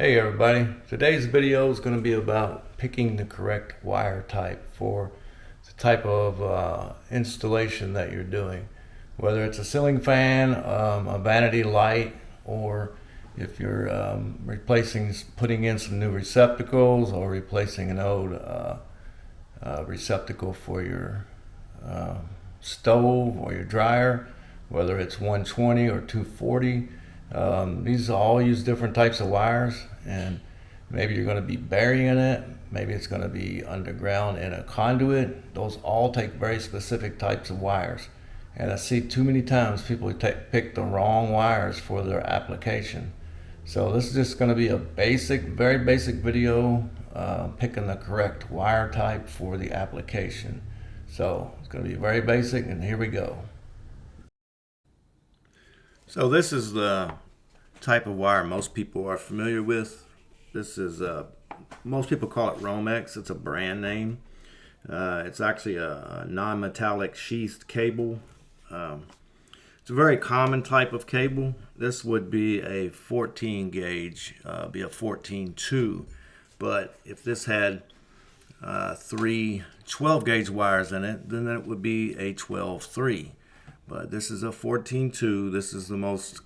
Hey everybody, today's video is going to be about picking the correct wire type for the type of installation that you're doing. Whether it's a ceiling fan, a vanity light, or if you're putting in some new receptacles or replacing an old receptacle for your stove or your dryer, whether it's 120 or 240. These all use different types of wires, and maybe you're going to be burying it, maybe it's going to be underground in a conduit. Those all take very specific types of wires, and I see too many times people pick the wrong wires for their application. So this is just going to be a very basic video picking the correct wire type for the application. So it's going to be very basic, and here we go. So this is the type of wire most people are familiar with. This is most people call it Romex. It's a brand name. It's actually a non-metallic sheathed cable. It's a very common type of cable. This would be a 14 gauge, be a 14-2. But if this had three 12 gauge wires in it, then it would be a 12-3. But this is a 14-2. This is the most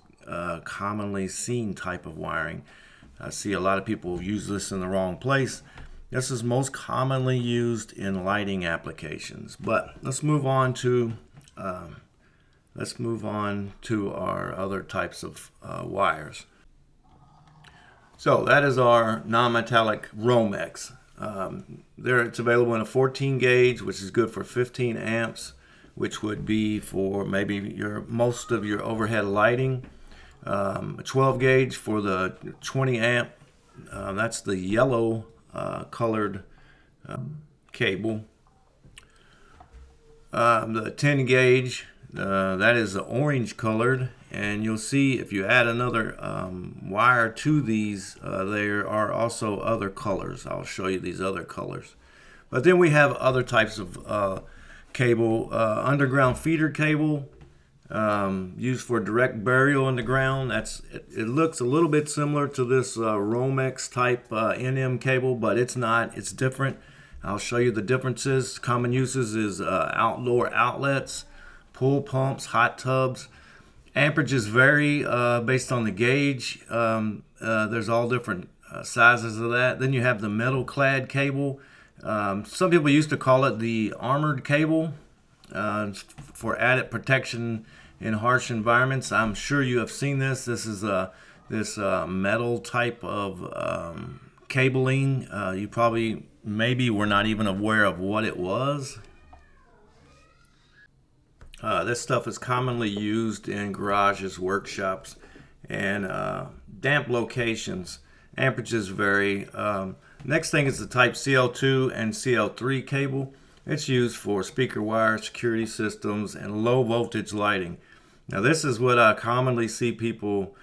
commonly seen type of wiring. I see a lot of people use this in the wrong place. This is most commonly used in lighting applications. But let's move on to our other types of wires. So that is our non-metallic Romex. It's available in a 14 gauge, which is good for 15 amps. Which would be for maybe most of your overhead lighting. A 12 gauge for the 20 amp. That's the yellow colored cable. The 10 gauge, that is the orange colored. And you'll see if you add another wire to these, there are also other colors. I'll show you these other colors. But then we have other types of cable, underground feeder cable, used for direct burial in the ground. It looks a little bit similar to this Romex type NM cable, but it's not. It's different. I'll show you the differences. Common uses is outdoor outlets, pool pumps, hot tubs. Amperages vary based on the gauge. There's all different sizes of that. Then you have the metal clad cable. Some people used to call it the armored cable for added protection in harsh environments. I'm sure you have seen this. This is this metal type of cabling. You maybe were not even aware of what it was. This stuff is commonly used in garages, workshops, and damp locations. Amperages vary. Next thing is the type CL2 and CL3 cable. It's used for speaker wire, security systems, and low voltage lighting. Now this is what I commonly see people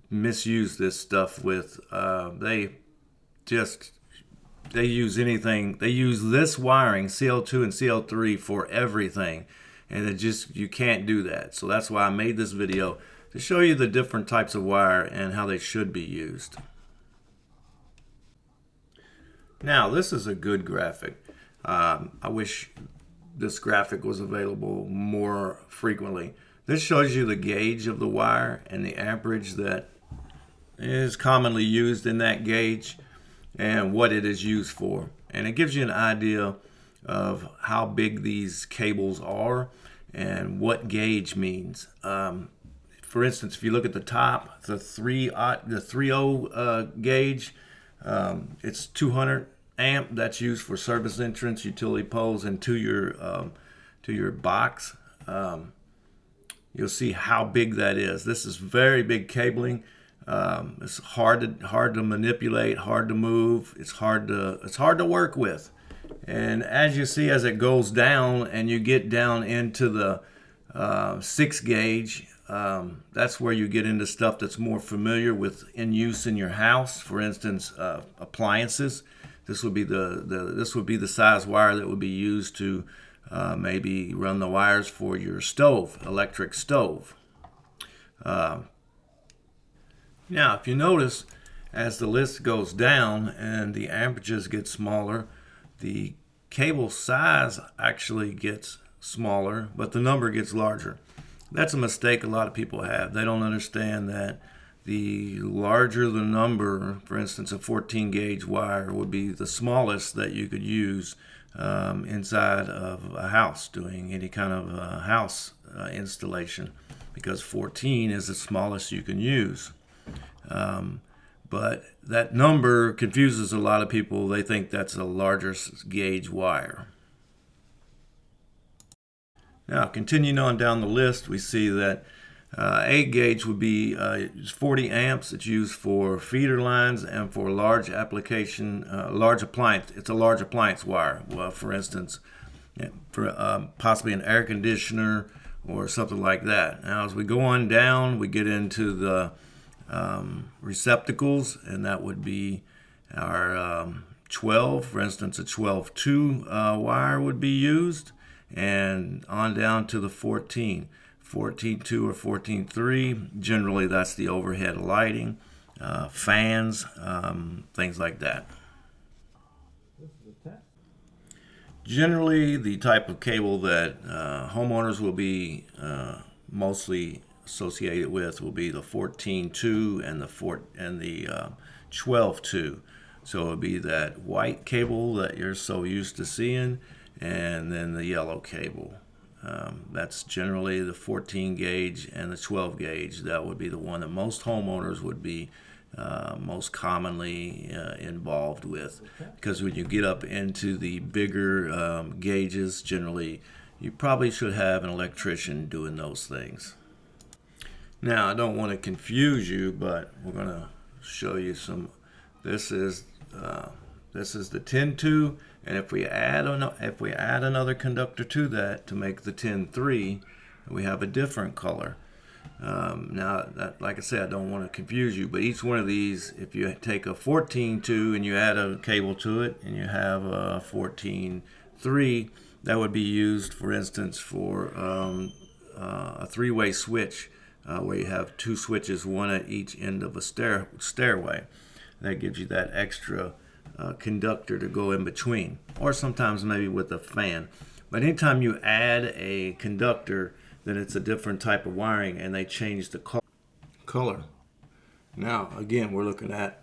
misuse this stuff with. They use anything. They use this wiring, CL2 and CL3, for everything. And you can't do that. So that's why I made this video, to show you the different types of wire and how they should be used. Now, this is a good graphic. I wish this graphic was available more frequently. This shows you the gauge of the wire and the amperage that is commonly used in that gauge and what it is used for. And it gives you an idea of how big these cables are and what gauge means. For instance, if you look at the top, the 3.0 gauge, it's 200 amp. That's used for service entrance, utility poles, and to your box. You'll see how big that is. This is very big cabling. It's hard to manipulate, hard to move. It's hard to work with. And as you see, as it goes down and you get down into the 6 gauge, that's where you get into stuff that's more familiar with in use in your house. For instance, appliances. This would be the size wire that would be used to maybe run the wires for your stove, electric stove. Now, if you notice, As the list goes down and the amperages get smaller, the cable size actually gets smaller, but the number gets larger. That's a mistake a lot of people have. They don't understand that the larger the number, for instance, a 14 gauge wire would be the smallest that you could use inside of a house doing any kind of house installation, because 14 is the smallest you can use. But that number confuses a lot of people. They think that's a larger gauge wire. Now, continuing on down the list, we see that 8 gauge would be 40 amps. It's used for feeder lines and for large application, large appliance. It's a large appliance wire. Well, for instance, for possibly an air conditioner or something like that. Now, as we go on down, we get into the receptacles, and that would be our 12. For instance, a 12-2 wire would be used, and on down to the 14. 14.2 or 14.3, generally that's the overhead lighting, fans, things like that. Generally, the type of cable that homeowners will be mostly associated with will be the 14.2 and the 12.2. So it would be that white cable that you're so used to seeing, and then the yellow cable. That's generally the 14 gauge and the 12 gauge. That would be the one that most homeowners would be most commonly involved with, because when you get up into the bigger gauges, generally you probably should have an electrician doing those things. Now, I don't want to confuse you, but we're going to show you some. This is the 10.2, and if we add another conductor to that to make the 10.3, we have a different color. Now, like I said, I don't want to confuse you, but each one of these, if you take a 14.2 and you add a cable to it, and you have a 14.3, that would be used, for instance, for a three-way switch, where you have two switches, one at each end of a stairway. That gives you that extra conductor to go in between, or sometimes maybe with a fan. But anytime you add a conductor, then it's a different type of wiring, and they change the color. Now, again, we're looking at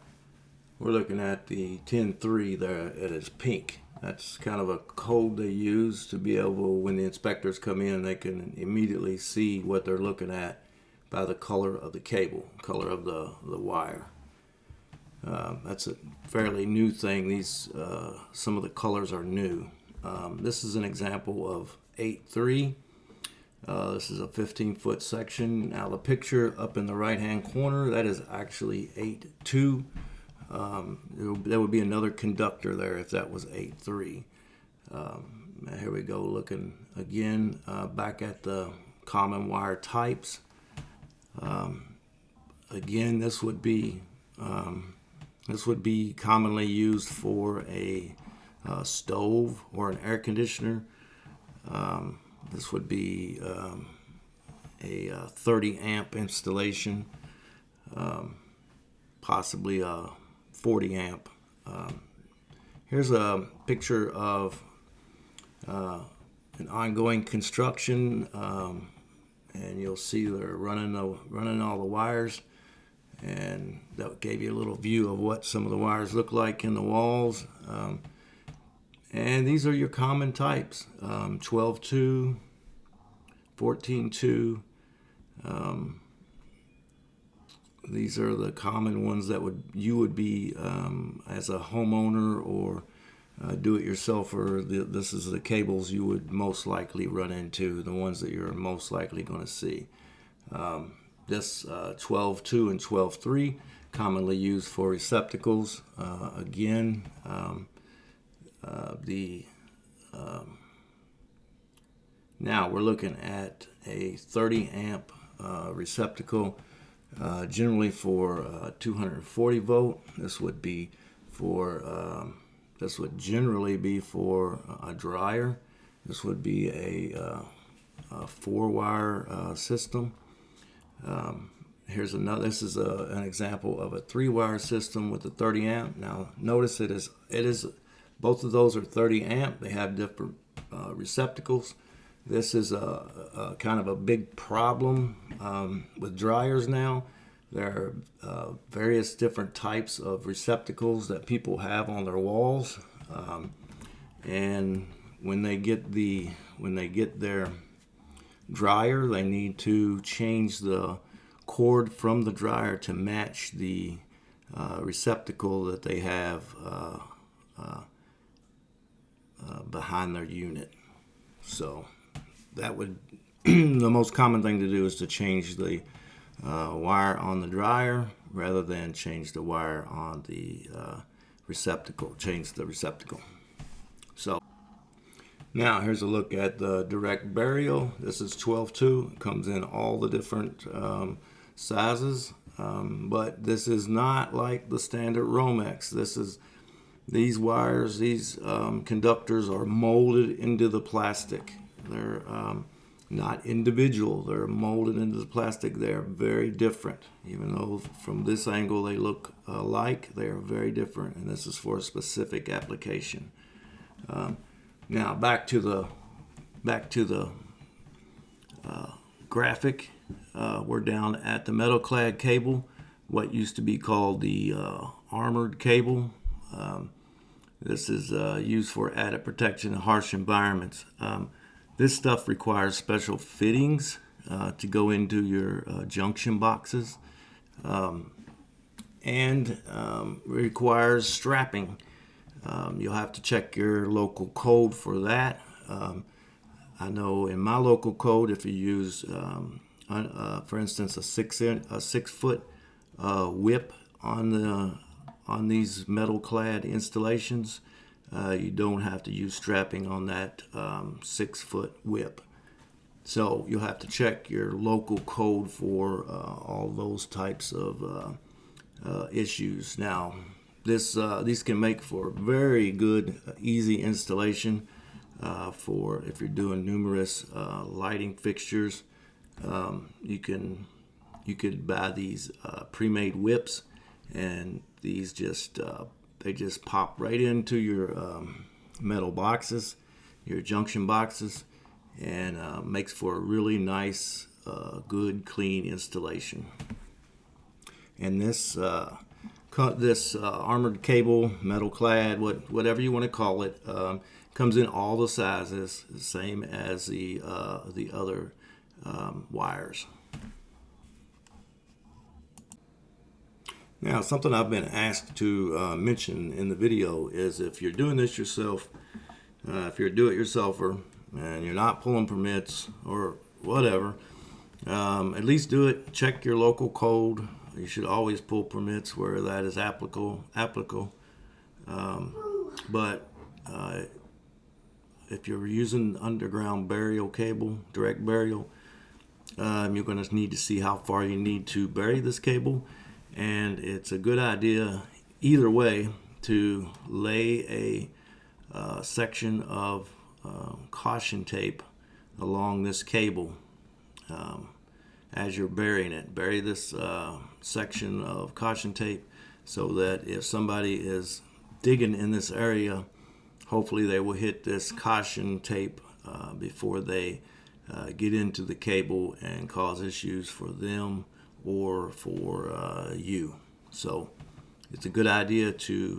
the 10.3 there. It is pink. That's kind of a code they use to be able, when the inspectors come in, they can immediately see what they're looking at by the color of the cable, color of the wire. That's a fairly new thing. These some of the colors are new. This is an example of 8.3. This is a 15-foot section. Now, the picture up in the right-hand corner, that is actually 8.2. There would be another conductor there if that was 8.3. Here we go, looking again back at the common wire types. Again, this would be commonly used for a stove or an air conditioner. This would be a 30 amp installation, possibly a 40 amp. Here's a picture of an ongoing construction, and you'll see they're running all the wires, and that gave you a little view of what some of the wires look like in the walls. And these are your common types: 12.2, 14.2. These are the common ones that you would be as a homeowner or do-it-yourselfer. This is the cables you would most likely run into, the ones that you're most likely going to see. This 12.2 and 12.3 commonly used for receptacles. Now we're looking at a 30 amp receptacle, generally for 240 volt. This would generally be for a dryer. This would be a 4-wire system. here's another. This is an example of a 3-wire system with a 30 amp. Now notice it is both of those are 30 amp. They have different receptacles. This is a kind of a big problem with dryers now. There are various different types of receptacles that people have on their walls, and when they get their dryer, they need to change the cord from the dryer to match the receptacle that they have behind their unit. So that would the most common thing to do is to change the wire on the dryer rather than change the wire on the receptacle. Change the receptacle. So now here's a look at the direct burial. This is 12-2. It comes in all the different sizes, but this is not like the standard Romex. These wires, these conductors are molded into the plastic. They're not individual. They're molded into the plastic. They're very different. Even though from this angle they look alike, they are very different, and this is for a specific application. Now back to the graphic. We're down at the metal clad cable, what used to be called the armored cable. This is used for added protection in harsh environments. This stuff requires special fittings to go into your junction boxes, and requires strapping. You'll have to check your local code for that. I know in my local code, if you use, for instance, a 6-foot whip on these metal-clad installations, you don't have to use strapping on that 6-foot whip. So you'll have to check your local code for all those types of issues. Now, these can make for very good, easy installation for if you're doing numerous lighting fixtures. You could buy these pre-made whips, and these they just pop right into your metal boxes, your junction boxes, and makes for a really nice, good, clean installation. And this armored cable, metal clad, whatever you want to call it, comes in all the sizes, the same as the other wires. Now, something I've been asked to mention in the video is if you're doing this yourself, if you're a do-it-yourselfer and you're not pulling permits or whatever, at least do it. Check your local code. You should always pull permits where that is applicable. But if you're using underground burial cable, direct burial, you're going to need to see how far you need to bury this cable. And it's a good idea either way to lay a section of caution tape along this cable as you're burying it. Bury this section of caution tape so that if somebody is digging in this area, hopefully they will hit this caution tape before they get into the cable and cause issues for them or for you. So it's a good idea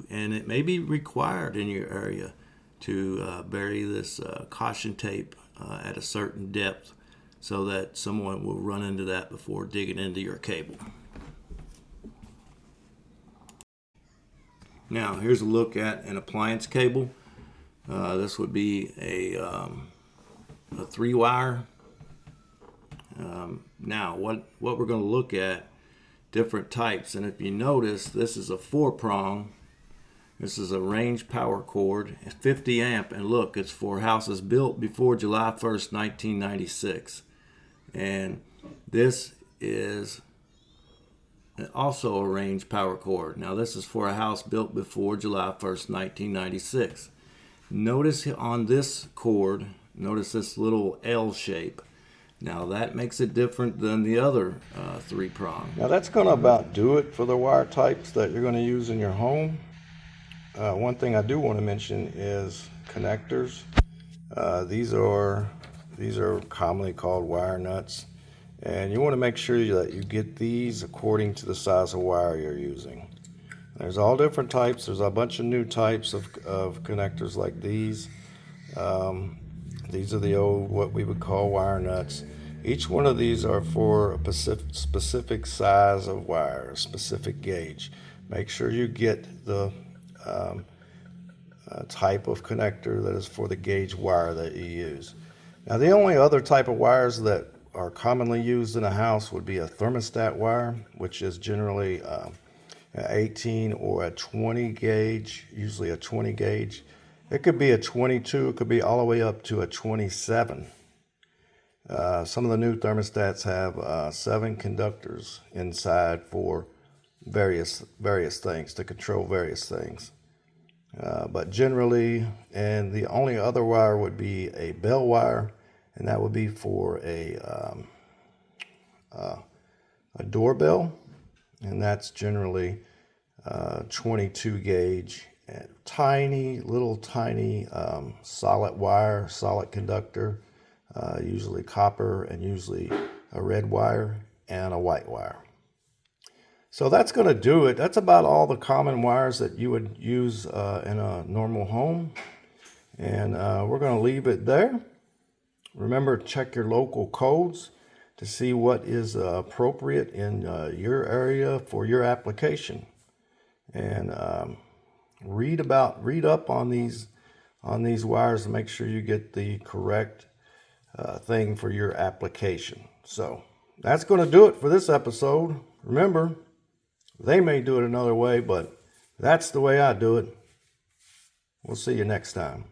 and it may be required in your area to bury this caution tape at a certain depth so that someone will run into that before digging into your cable. Now here's a look at an appliance cable. This would be a 3-wire. Now what we're going to look at, different types, and if you notice, this is a 4-prong. This is a range power cord, 50 amp, and look, it's for houses built before July 1st, 1996. And this is also a range power cord. Now this is for a house built before July 1st, 1996. Notice on this cord, notice this little L shape. Now that makes it different than the other 3-prong. Now that's going to about do it for the wire types that you're going to use in your home. One thing I do want to mention is connectors. These are commonly called wire nuts, and you want to make sure that you get these according to the size of wire you're using. There's all different types. There's a bunch of new types of connectors like these. These are the old, what we would call wire nuts. Each one of these are for a specific size of wire, a specific gauge. Make sure you get the type of connector that is for the gauge wire that you use. Now, the only other type of wires that are commonly used in a house would be a thermostat wire, which is generally an 18 or a 20 gauge, usually a 20 gauge. It could be a 22, it could be all the way up to a 27. Some of the new thermostats have 7 conductors inside for various things, to control various things. But generally, and the only other wire would be a bell wire, and that would be for a doorbell, and that's generally 22 gauge, and tiny solid wire, solid conductor, usually copper, and usually a red wire and a white wire. So that's going to do it. That's about all the common wires that you would use in a normal home. And we're going to leave it there. Remember, check your local codes to see what is appropriate in your area for your application. And read up on these wires to make sure you get the correct thing for your application. So that's going to do it for this episode. Remember, they may do it another way, but that's the way I do it. We'll see you next time.